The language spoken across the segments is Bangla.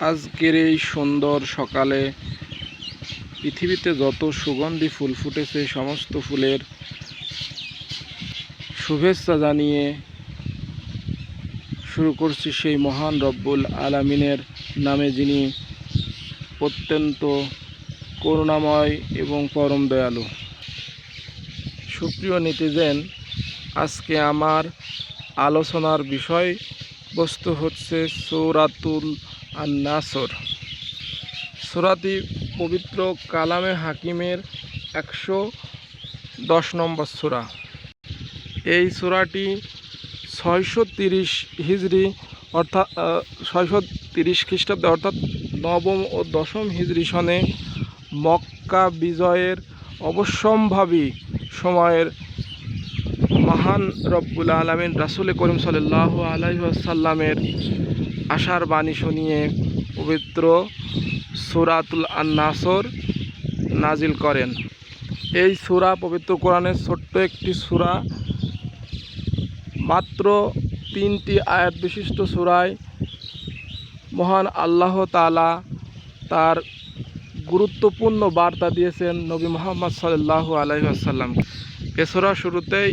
আজকের এই সুন্দর সকালে পৃথিবীতে যত সুগন্ধি ফুল ফুটেছে সমস্ত ফুলের শুভেচ্ছা জানিয়ে শুরু করছি সেই মহান রব্বুল আলামিনের নামে, যিনি অত্যন্ত করুণাময় এবং পরম দয়ালু। সুপ্রিয় নেটিজেন, আজকে আমার আলোচনার বিষয়বস্তু হচ্ছে সূরাতুল আন-নাসর। সূরাটি পবিত্র কালামে হাকিমের 110 নম্বর সূরা। এই সূরাটি 630 হিজরি অর্থাৎ 630 খ্রিস্টাব্দে অর্থাৎ নবম ও দশম হিজরি সনে মক্কা বিজয়ের অবশ্যম্ভাবী সময়ের মহান রব্বুল আলামিন রাসূল করিম সাল্লাল্লাহু আলাইহি ওয়াসাল্লামের আশার বাণী শুনিয়ে পবিত্র সূরাতুল আন-নাসর নাজিল করেন। এই সূরা পবিত্র কোরআনের ছোট্ট একটি সূরা, মাত্র 3টি আয়াত বিশিষ্ট সূরায় মহান আল্লাহ তাআলা তার গুরুত্বপূর্ণ বার্তা দিয়েছেন নবী মুহাম্মদ সাল্লাল্লাহু আলাইহি ওয়াসাল্লাম। এ সূরা শুরুতেই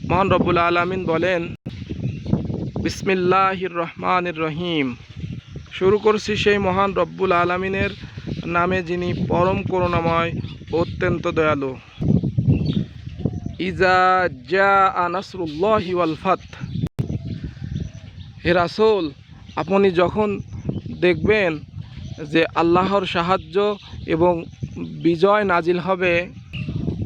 মহান রব্বুল আলামিন বলেন, বিসমিল্লাহির রহমানির রহিম। শুরু করছি সেই মহান রব্বুল আলামিনের নামে, যিনি পরম করুণাময় অত্যন্ত দয়ালু। ইজা জাআ নাসরুল্লাহি ওয়াল ফাত। হে রাসূল, আপনি যখন দেখবেন যে আল্লাহর সাহায্য এবং বিজয় নাজিল হবে,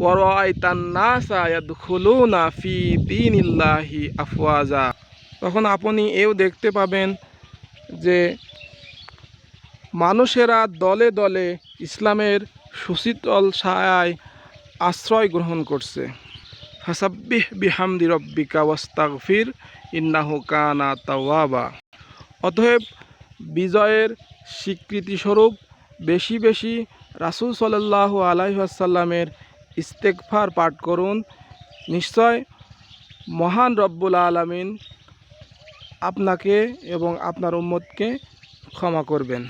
ওয়ারাআইতান নাসা ইয়াদখুলুনা ফি দীনিল্লাহি আফওয়াজা, তখন আপনি এও দেখতে পাবেন যে মানুষেরা দলে দলে ইসলামের সুশীতল ছায়ায় আশ্রয় গ্রহণ করছে। ফাসাব্বিহ বিহামদি রব্বিকা ওয়াস্তাগফির ইন্নাহু কানা তাওয়াবা। অতএব বিজয়ের স্বীকৃতিস্বরূপ বেশি বেশি রাসূল সাল্লাল্লাহু আলাইহি ওয়াসাল্লামের ইস্তেগফার পাঠ করুন। নিশ্চয় মহান রব্বুল আলামিন আপনাকে এবং আপনার উম্মতকে ক্ষমা করবেন।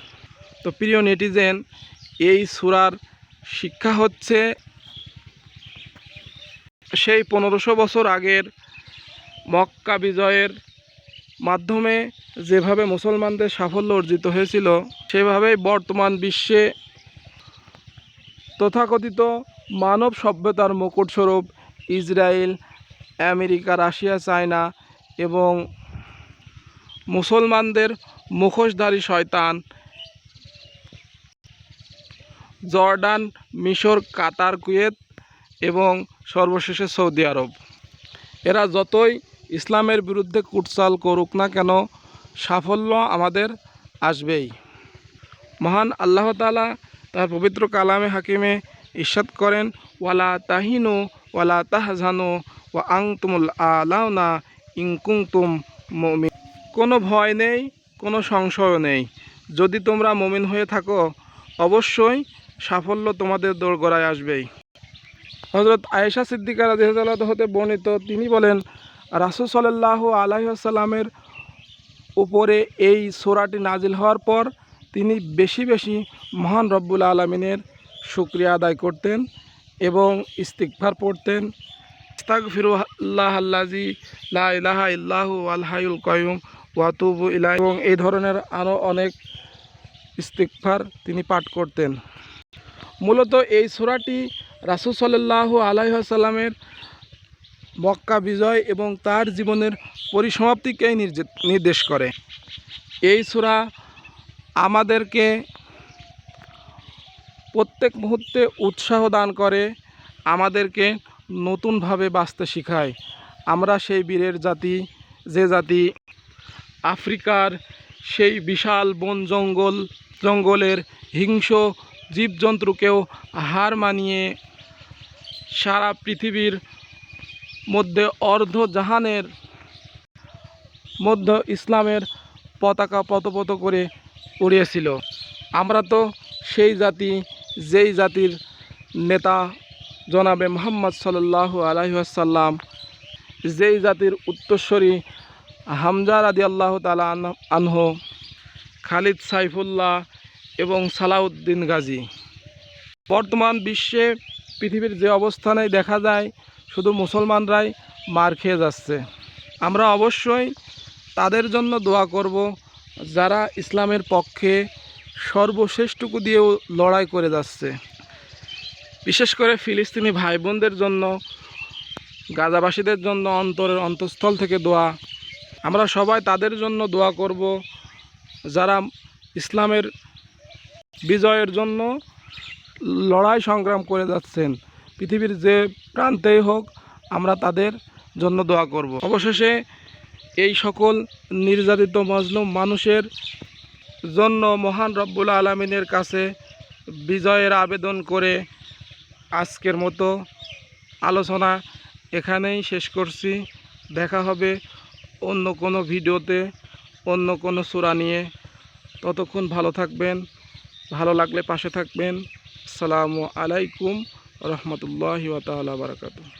তো প্রিয় নেটিজেন, এই সূরার শিক্ষা হচ্ছে সেই 1500 বছর আগের মক্কা বিজয়ের মাধ্যমে যেভাবে মুসলমানদের সাফল্য অর্জিত হয়েছিল, সেভাবেই বর্তমান বিশ্বে তথাকথিত মানব সভ্যতার মুকুটস্বরূপ ইসরায়েল, আমেরিকা, রাশিয়া, চায়না এবং মুসলমানদের মুখোশধারী শয়তান জর্ডান, মিশর, কাতার, কুয়েত এবং সর্বশেষে সৌদি আরব, এরা যতই ইসলামের বিরুদ্ধে কুটচাল করুক না কেন, সাফল্য আমাদের আসবেই। মহান আল্লাহ তাআলা তার পবিত্র কালামে হাকিমে ইরশাদ করেন, ওয়ালা তাহিনু ওয়ালা তাহজানু ওয়া আনতুমুল আলাউনা ইন কুনতুম মুমিন। কোনো ভয় নেই, কোনো সংশয় নেই, যদি তোমরা মুমিন হয়ে থাকো অবশ্যই সাফল্য তোমাদের দোরগোড়ায় আসবেই। হযরত আয়েশা সিদ্দিকা রাদিয়াল্লাহু হতে বর্ণিত, তিনি বলেন, রাসূল সাল্লাল্লাহু আলাইহি ওয়াসাল্লামের উপরে এই সূরাটি নাজিল হওয়ার পর তিনি বেশি বেশি মহান রব্বুল আলামিনের শুকরিয়া আদায় করতেন এবং ইস্তিগফার পড়তেন। আস্তাগফিরুল্লাহাল্লাযী লা ইলাহা ইল্লাহু আল হাইয়ুল কাইয়ুম ওয়া আতুবু ইলাইহি, এবং এই ধরনের আরও অনেক ইস্তিগফার তিনি পাঠ করতেন। মূলত এই সূরাটি রাসূল সাল্লাল্লাহু আলাইহি ওয়াসাল্লামের মক্কা বিজয় এবং তার জীবনের পরিসমাপ্তিকেই নির্দেশ করে। এই সূরা আমাদেরকে প্রত্যেক মুহূর্তে উৎসাহ দান করে, আমাদেরকে নতুনভাবে বাঁচতে শেখায়। আমরা সেই বীরের জাতি, যে জাতি আফ্রিকার সেই বিশাল বন জঙ্গলের হিংস্র জীবজন্তুকেও হার মানিয়ে সারা পৃথিবীর মধ্যে অর্ধজাহানের মধ্যে ইসলামের পতাকা পতপত করে উড়িয়েছিল। আমরা তো সেই জাতি, যেই জাতির নেতা জনাবে মুহাম্মদ সাল্লাল্লাহু আলাইহি ওয়াসাল্লাম, যেই জাতির উত্তরসূরি হামজা রাদিয়াল্লাহু তাআলা আনহু খালিদ সাইফুল্লাহ এবং সালাউদ্দিন গাজী। বর্তমান বিশ্বে পৃথিবীর যে অবস্থানে দেখা যায় শুধু মুসলমানরাই মার খেয়ে যাচ্ছে। আমরা অবশ্যই তাদের জন্য দোয়া করব যারা ইসলামের পক্ষে সর্বশেষটুকু দিয়েও লড়াই করে যাচ্ছে। বিশেষ করে ফিলিস্তিনি ভাই বোনদের জন্য, গাজাবাসীদের জন্য অন্তরের অন্তঃস্থল থেকে দোয়া। আমরা সবাই তাদের জন্য দোয়া করব যারা ইসলামের বিজয়ের জন্য লড়াই সংগ্রাম করে যাচ্ছেন। পৃথিবীর যে প্রান্তেই হোক আমরা তাদের জন্য দোয়া করব। অবশেষে এই সকল নির্যাতিত মজলুম মানুষের জন্য মহান রব্বুল আলামিনের কাছে বিজয়ের আবেদন করে আজকের মতো আলোচনা এখানেই শেষ করছি। দেখা হবে অন্য কোনো ভিডিওতে, অন্য কোনো সূরা নিয়ে। ততক্ষণ ভালো থাকবেন, ভালো লাগলে পাশে থাকবেন। আসসালামু আলাইকুম রহমতুল্লাহি ওয়া তাআলা বারাকাতুহু।